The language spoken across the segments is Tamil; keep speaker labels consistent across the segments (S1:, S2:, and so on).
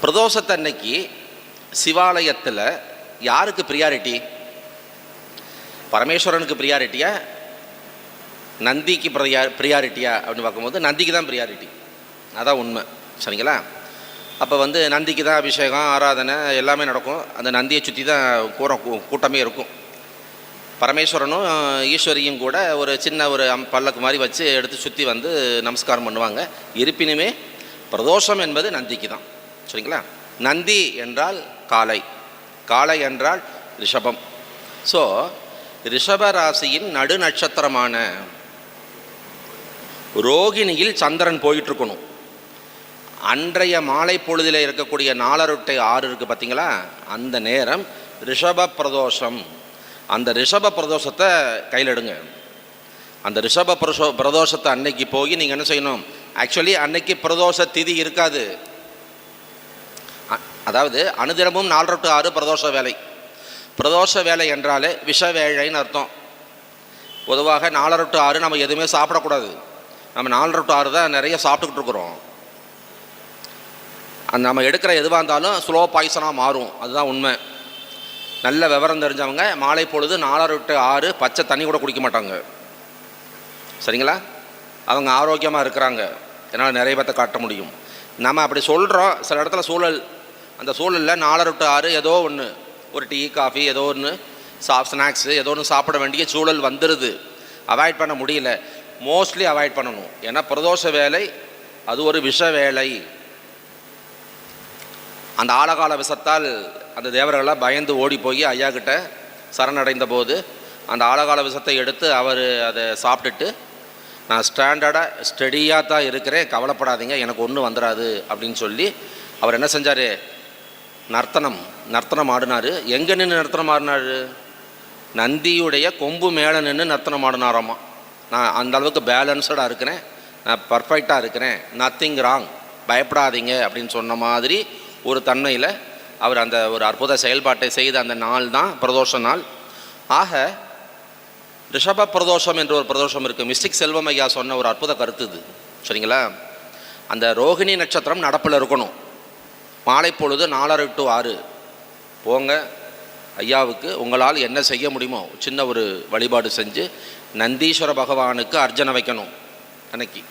S1: பிரதோஷத்தன்னைக்கு சிவாலயத்தில் யாருக்கு ப்ரியாரிட்டி? பரமேஸ்வரனுக்கு ப்ரியாரிட்டியா, நந்திக்கு ப்ரியாரிட்டியா அப்படின்னு பார்க்கும்போது நந்திக்கு தான் ப்ரியாரிட்டி. அதான் உண்மை. சரிங்களா? அப்போ நந்திக்கு தான் அபிஷேகம், ஆராதனை எல்லாமே நடக்கும். அந்த நந்தியை சுற்றி தான் கூட்டமே இருக்கும். பரமேஸ்வரனும் ஈஸ்வரியும் கூட ஒரு சின்ன ஒரு பல்லக்கு மாதிரி வச்சு எடுத்து சுற்றி நமஸ்காரம் பண்ணுவாங்க. இருப்பினுமே பிரதோஷம் என்பது நந்திக்கு தான். சரிங்களா? நந்தி என்றால் காளை, காளை என்றால் ரிஷபம். ஸோ ரிஷப ராசியின் நடு நட்சத்திரமான ரோகிணியில் சந்திரன் போயிட்டுருக்கணும். அன்றைய மாலை பொழுதில் இருக்கக்கூடிய 4:06 இருக்குது பார்த்தீங்களா, அந்த நேரம் ரிஷப பிரதோஷம். அந்த ரிஷப பிரதோஷத்தை கையில் எடுங்க. அந்த ரிஷப பிரதோஷத்தை அன்னைக்கு போய் நீங்கள் என்ன செய்யணும்? ஆக்சுவலி அன்னைக்கு பிரதோஷ திதி இருக்காது. அதாவது அனுதினமும் 4:06 பிரதோஷ வேலை. பிரதோஷ வேலை என்றாலே விஷ வேலைன்னு அர்த்தம். பொதுவாக 4:06 நம்ம எதுவுமே சாப்பிடக்கூடாது. நம்ம 4:06 தான் நிறைய சாப்பிட்டுக்கிட்டு இருக்கிறோம். அந்த நம்ம எடுக்கிற எதுவாக இருந்தாலும் ஸ்லோ பாய்சனாக மாறும். அதுதான் உண்மை. நல்ல விவரம் தெரிஞ்சவங்க மாலை பொழுது 4:06 பச்சை தண்ணி கூட குடிக்க மாட்டாங்க. சரிங்களா? அவங்க ஆரோக்கியமாக இருக்கிறாங்க. என்னால் நிறைய பேர்த்த காட்ட முடியும். நம்ம அப்படி சொல்கிறோம். சில இடத்துல சூழல், அந்த சூழலில் 4:06 ஏதோ ஒன்று, ஒரு டீ காஃபி ஏதோ ஒன்று ஸ்நாக்ஸு ஏதோ ஒன்று சாப்பிட வேண்டிய சூழல் வந்துடுது. அவாய்ட் பண்ண முடியல. மோஸ்ட்லி அவாய்ட் பண்ணணும். ஏன்னா பிரதோஷ வேலை அது ஒரு விஷ வேலை. அந்த ஆழகால விஷத்தால் அந்த தேவர்களெல்லாம் பயந்து ஓடி போய் ஐயா கிட்ட சரணடைந்த போது அந்த ஆழகால விஷத்தை எடுத்து அவர் அதை சாப்பிட்டுட்டு, நான் ஸ்டாண்டர்டாக ஸ்டடியாக தான் இருக்கிறேன், கவலைப்படாதீங்க, எனக்கு ஒன்றும் வந்துடாது அப்படின்னு சொல்லி அவர் என்ன செஞ்சார்? நர்த்தனம் ஆடினார். எங்கே நின்று நர்த்தனம் ஆடினார்? நந்தியுடைய கொம்பு மேலே நின்று நர்த்தனம் ஆடினாராமா. நான் அந்த அளவுக்கு பேலன்ஸ்டாக இருக்கிறேன், நான் பர்ஃபெக்டாக இருக்கிறேன், நத்திங் ராங், பயப்படாதீங்க அப்படின்னு சொன்ன மாதிரி ஒரு தன்மையில் அவர் அந்த ஒரு அற்புத செயல்பாட்டை செய்த அந்த நாள் தான் பிரதோஷ நாள். ஆக ரிஷப பிரதோஷம் என்ற ஒரு பிரதோஷம் இருக்குது. மிஸ்டிக் செல்வம் ஐயா சொன்ன ஒரு அற்புத கருத்து இது. சரிங்களா? அந்த ரோகிணி நட்சத்திரம் நடப்பில் இருக்கணும். மாலை பொழுது 4:06 போங்க. ஐயாவுக்கு உங்களால் என்ன செய்ய முடியுமோ சின்ன ஒரு வழிபாடு செஞ்சு நந்தீஸ்வர பகவானுக்கு அர்ச்சனை வைக்கணும். அன்னைக்கு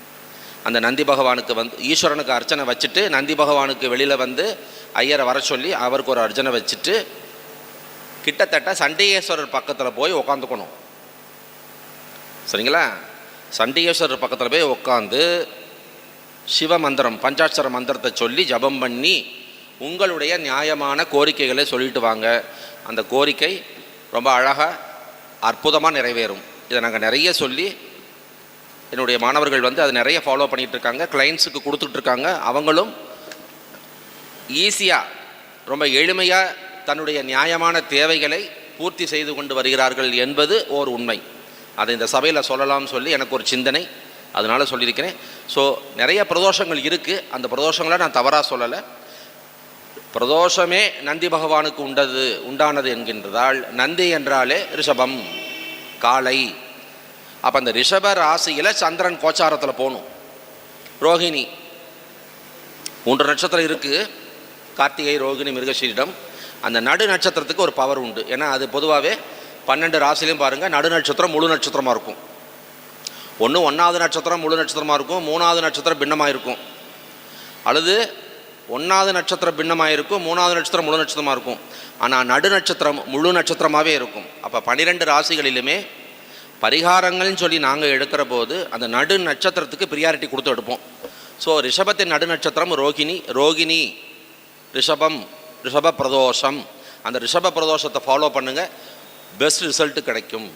S1: அந்த நந்தி பகவானுக்கு ஈஸ்வரனுக்கு அர்ச்சனை வச்சுட்டு நந்தி பகவானுக்கு வெளியில் ஐயரை வர சொல்லி அவருக்கு ஒரு அர்ச்சனை வச்சுட்டு கிட்டத்தட்ட சண்டிகேஸ்வரர் பக்கத்தில் போய் உக்காந்துக்கணும். சரிங்களா? சண்டிகேஸ்வரர் பக்கத்தில் போய் உட்காந்து சிவ மந்திரம், பஞ்சாட்சர மந்திரத்தை சொல்லி ஜபம் பண்ணி உங்களுடைய நியாயமான கோரிக்கைகளை சொல்லிட்டு வாங்க. அந்த கோரிக்கை ரொம்ப அழகாக அற்புதமாக நிறைவேறும். இதை நாங்கள் நிறைய சொல்லி என்னுடைய மாணவர்கள் அதை நிறைய ஃபாலோ பண்ணிகிட்ருக்காங்க, கிளைண்ட்ஸுக்கு கொடுத்துட்ருக்காங்க. அவங்களும் ஈஸியாக ரொம்ப எளிமையாக தன்னுடைய நியாயமான தேவைகளை பூர்த்தி செய்து கொண்டு வருகிறார்கள் என்பது ஓர் உண்மை. அதை இந்த சபையில் சொல்லலாம்னு சொல்லி எனக்கு ஒரு சிந்தனை, அதனால் சொல்லியிருக்கிறேன். ஸோ நிறைய பிரதோஷங்கள் இருக்குது. அந்த பிரதோஷங்களை நான் தவறாக சொல்லலை. பிரதோஷமே நந்தி பகவானுக்கு உண்டானது என்கின்றதால் நந்தி என்றாலே ரிஷபம், காளை. அப்போ அந்த ரிஷப ராசியில் சந்திரன் கோச்சாரத்தில் போகணும். ரோகிணி 3 நட்சத்திரம் இருக்குது, கார்த்திகை, ரோகிணி, மிருகசீரிடம். அந்த நடு நட்சத்திரத்துக்கு ஒரு பவர் உண்டு. ஏன்னா அது பொதுவாகவே 12 ராசிலையும் பாருங்கள் நடு நட்சத்திரம் முழு நட்சத்திரமாக இருக்கும். ஒன்று 1வது நட்சத்திரம் முழு நட்சத்திரமாக இருக்கும், 3வது நட்சத்திரம் பின்னமாக இருக்கும், அல்லது 1வது நட்சத்திரம் பின்னமாக இருக்கும், 3வது நட்சத்திரம் முழு நட்சத்திரமாக இருக்கும். ஆனால் நடு நட்சத்திரம் முழு நட்சத்திரமாகவே இருக்கும். அப்போ 12 ராசிகளிலுமே பரிகாரங்கள்னு சொல்லி நாங்கள் எடுக்கிற போது அந்த நடு நட்சத்திரத்துக்கு ப்ரியாரிட்டி கொடுத்து எடுப்போம். ஸோ ரிஷபத்தின் நடு நட்சத்திரம் ரோகிணி, ரிஷபம், ரிஷப பிரதோஷம். அந்த ரிஷப பிரதோஷத்தை ஃபாலோ பண்ணுங்கள், பெஸ்ட் ரிசல்ட்டு கிடைக்கும்.